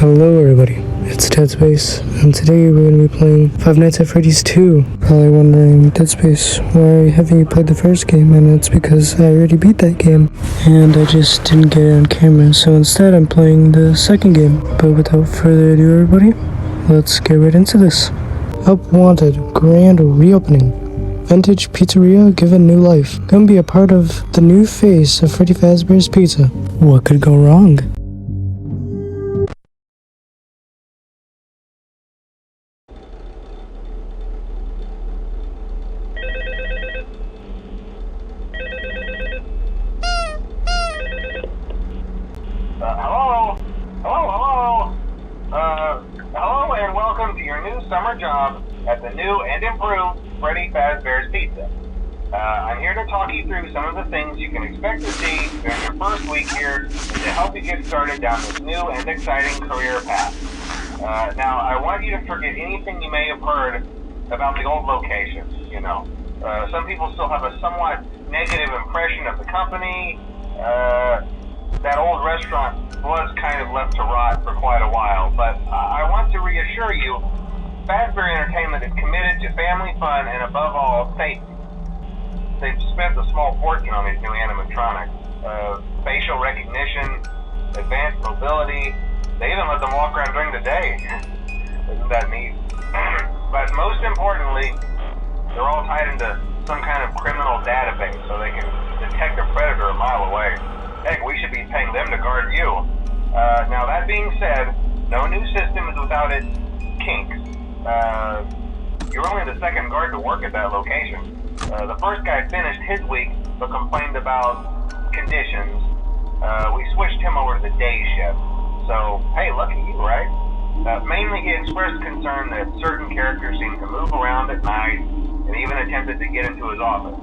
Hello everybody, it's Dead Space, and today we're going to be playing Five Nights at Freddy's 2. Probably wondering, Dead Space, why haven't you played the first game? And it's because I already beat that game, and I just didn't get it on camera, so instead I'm playing the second game. But without further ado everybody, let's get right into this. Up Wanted, grand reopening. Vintage pizzeria given new life. Gonna be a part of the new face of Freddy Fazbear's Pizza. What could go wrong? Hello and welcome to your new summer job at the new and improved Freddy Fazbear's Pizza. I'm here to talk you through some of the things you can expect to see during your first week here and to help you get started down this new and exciting career path. Now, I want you to forget anything you may have heard about the old location, some people still have a somewhat negative impression of the company. That old restaurant was kind of left to rot for quite a while, but I want to reassure you, Fazbear Entertainment is committed to family fun and above all, safety. They've spent a small fortune on these new animatronics. Facial recognition, advanced mobility, they even let them walk around during the day. Isn't that neat? But most importantly, they're all tied into some kind of criminal database so they can detect a predator a mile away. Heck, we should be paying them to guard you. Now that being said, no new system is without its kinks. You're only the second guard to work at that location. The first guy finished his week but complained about conditions. We switched him over to the day shift. So, hey, lucky you, right? Mainly he expressed concern that certain characters seemed to move around at night and even attempted to get into his office.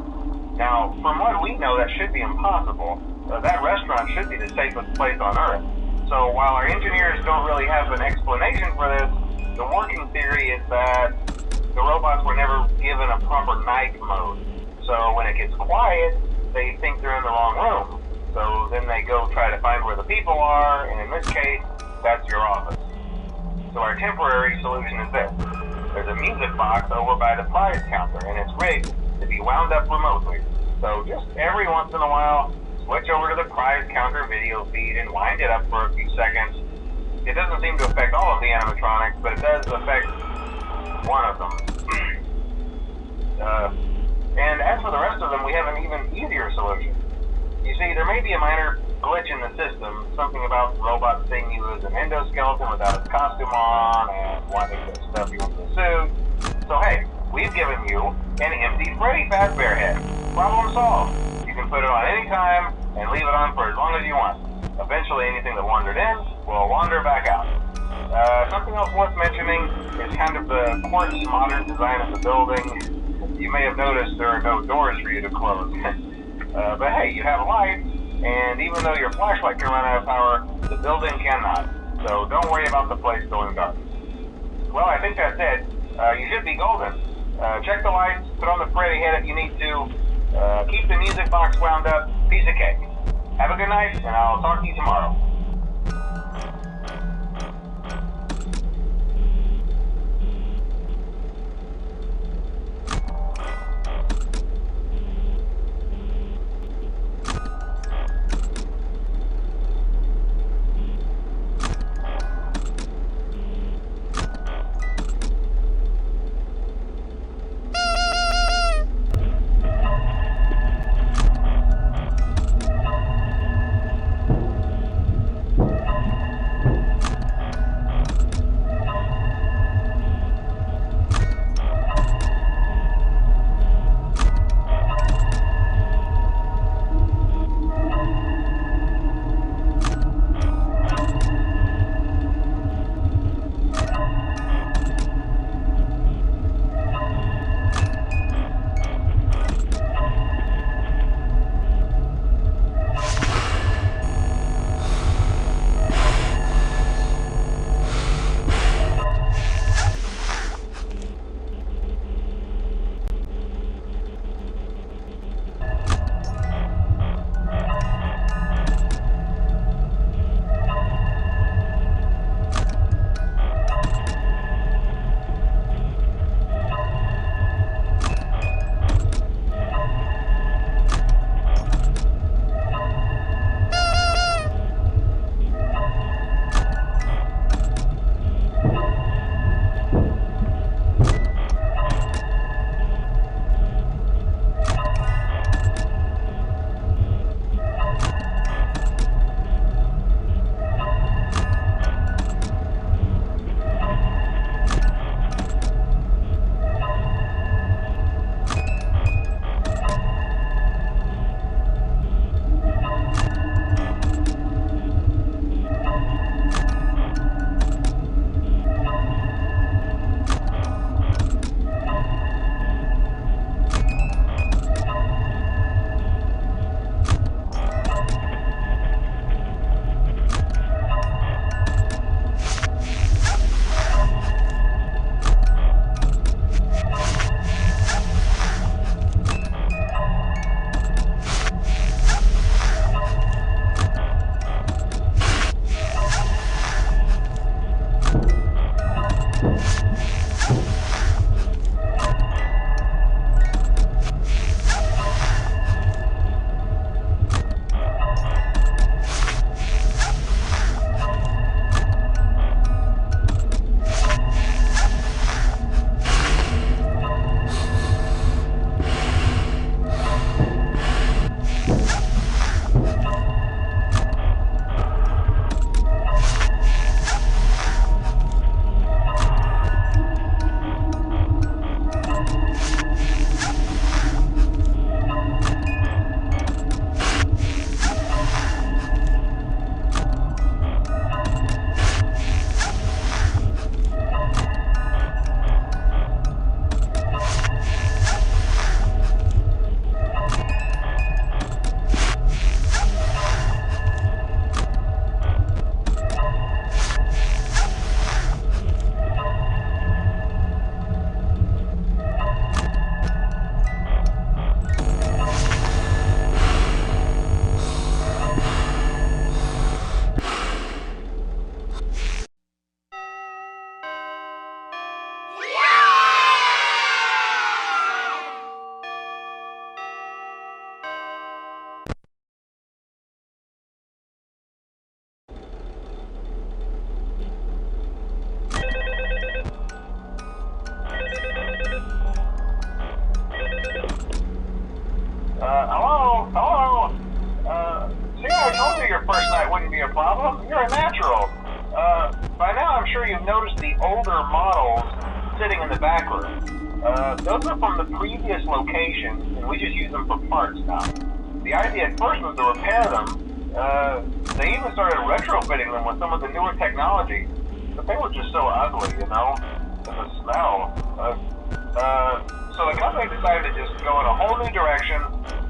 Now, from what we know, that should be impossible. That restaurant should be the safest place on Earth. So while our engineers don't really have an explanation for this, the working theory is that the robots were never given a proper night mode. So when it gets quiet, they think they're in the wrong room. So then they go try to find where the people are, and in this case, that's your office. So our temporary solution is this. There's a music box over by the prize counter, and it's rigged to be wound up remotely. So just every once in a while, switch over to the prize counter video feed and wind it up for a few seconds. It doesn't seem to affect all of the animatronics, but it does affect one of them. And as for the rest of them, we have an even easier solution. You see, there may be a minor glitch in the system, something about the robot seeing you as an endoskeleton without its costume on and wanting to stuff you into a suit. So hey, we've given you an empty Freddy Fazbear head. Problem solved. You can put it on any time and leave it on for as long as you want. Eventually anything that wandered in will wander back out. Something else worth mentioning is kind of the quartz modern design of the building. You may have noticed there are no doors for you to close. But hey, you have lights, and even though your flashlight can run out of power, the building cannot. So don't worry about the place going dark. Well, I think that's it. You should be golden. Check the lights, put on the Freddy head if you need to. Keep the music box wound up. Piece of cake. Have a good night, and I'll talk to you tomorrow. sure you've noticed the older models sitting in the back room. Those are from the previous location, and we just use them for parts now. The idea at first was to repair them. They even started retrofitting them with some of the newer technology, but they were just so ugly, you know? And the smell. So the company decided to just go in a whole new direction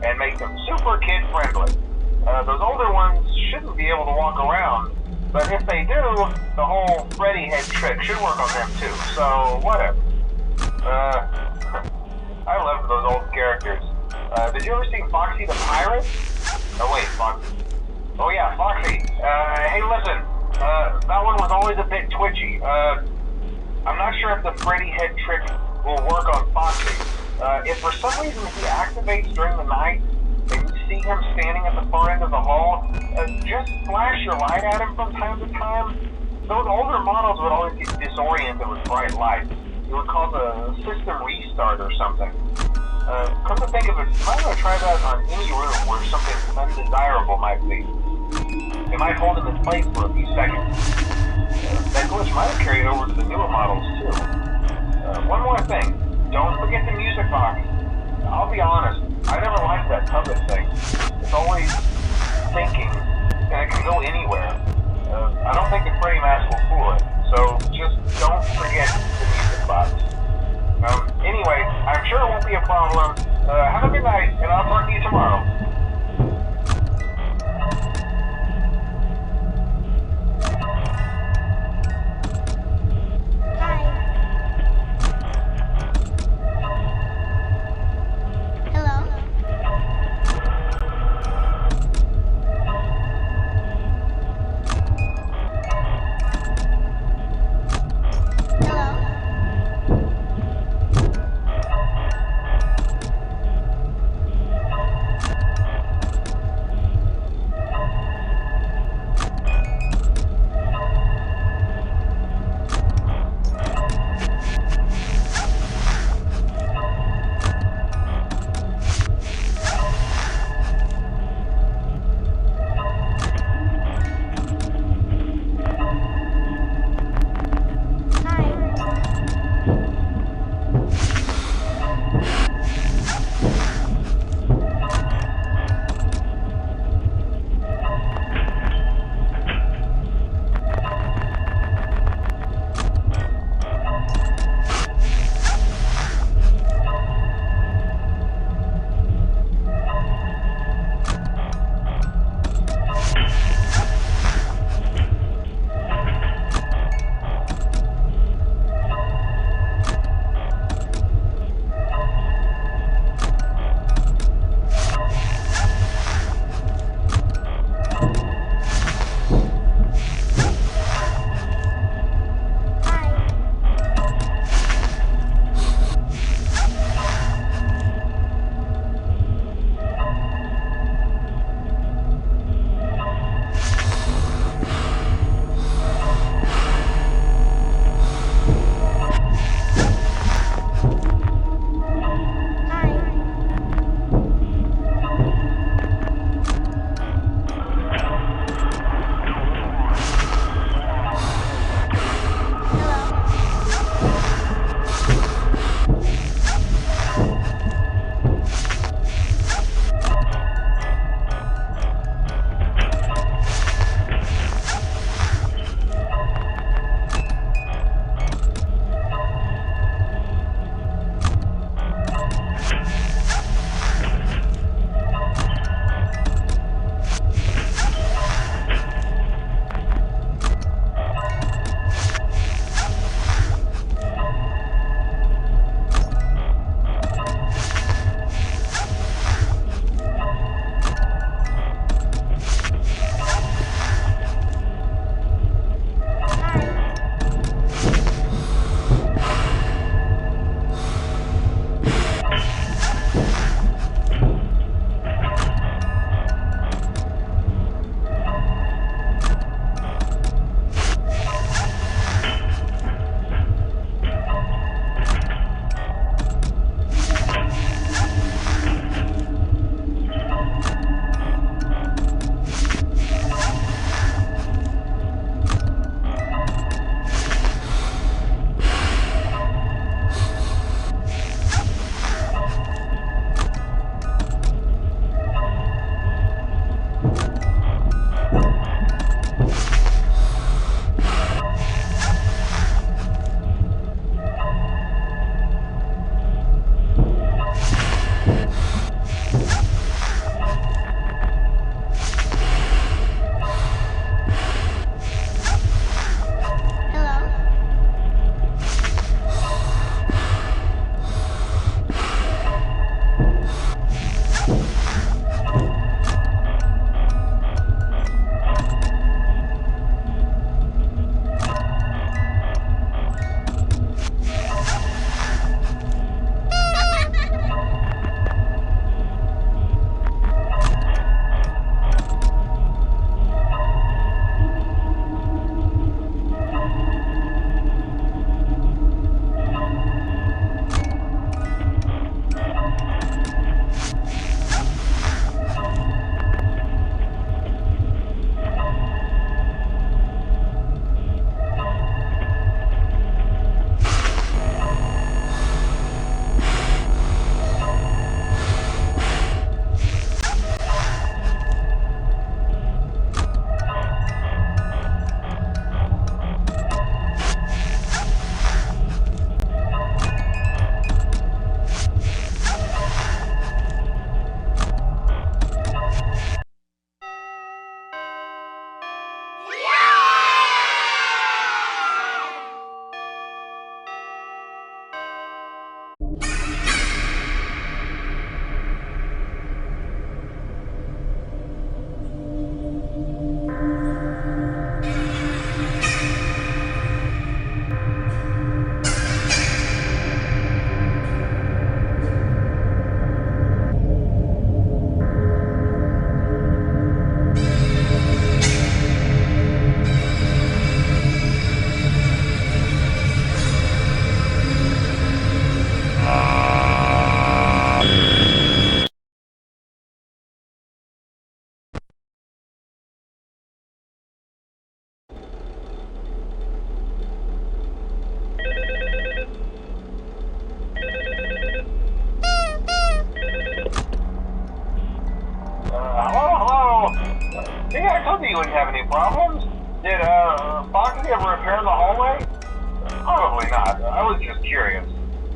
and make them super kid-friendly. Those older ones shouldn't be able to walk around, but if they do, the whole Freddy head trick should work on them too, so whatever. I love those old characters. Did you ever see Foxy the Pirate? Oh wait, Foxy. Oh yeah, Foxy. Hey listen, that one was always a bit twitchy. I'm not sure if the Freddy head trick will work on Foxy. If for some reason he activates during the night, and you see him standing at the far end of the hall, just flash your light at him from time to time. Those older models would always get disoriented with bright lights. It would cause a system restart or something. Come to think of it, you might want to try that on any room where something undesirable might be. It might hold him in place for a few seconds. That glitch might have carried over to the newer models too. One more thing, don't forget the music box. I'll be honest, I never liked that puppet thing. It's always thinking, and it can go anywhere. I don't think the Freddy mask will fool it, so just don't forget the music box. Anyway, I'm sure it won't be a problem. Have a good night, and I'll talk to you tomorrow. told you wouldn't have any problems. Did, Foxy ever appear in the hallway? Probably not. I was just curious.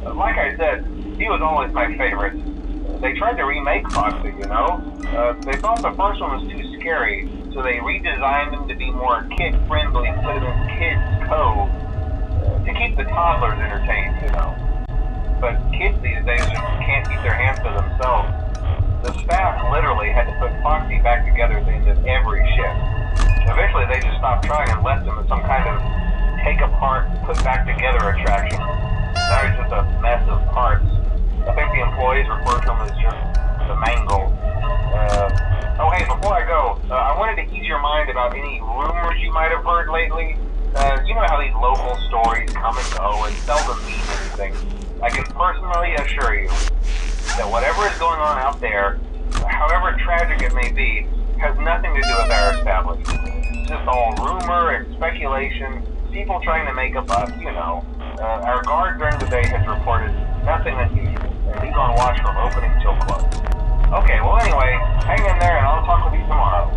Like I said, he was always my favorite. They tried to remake Foxy, you know? They thought the first one was too scary, so they redesigned him to be more kid-friendly, put him in Kids Cove, to keep the toddlers entertained, you know? But kids these days just can't keep their hands to themselves. The staff literally had to put Foxy back together at the end of every shift. Eventually they just stopped trying and left him as some kind of take-apart, put-back-together attraction. Now he's just a mess of parts. I think the employees refer to him as just the mangle. Oh hey, before I go, I wanted to ease your mind about any rumors you might have heard lately. You know how these local stories come and go and seldom mean anything. I can personally assure you that whatever is going on out there, however tragic it may be, has nothing to do with our establishment. It's just all rumor and speculation, people trying to make a buck, you know. Our guard during the day has reported nothing unusual, and he's on watch from opening till close. Okay, well anyway, hang in there and I'll talk with you tomorrow.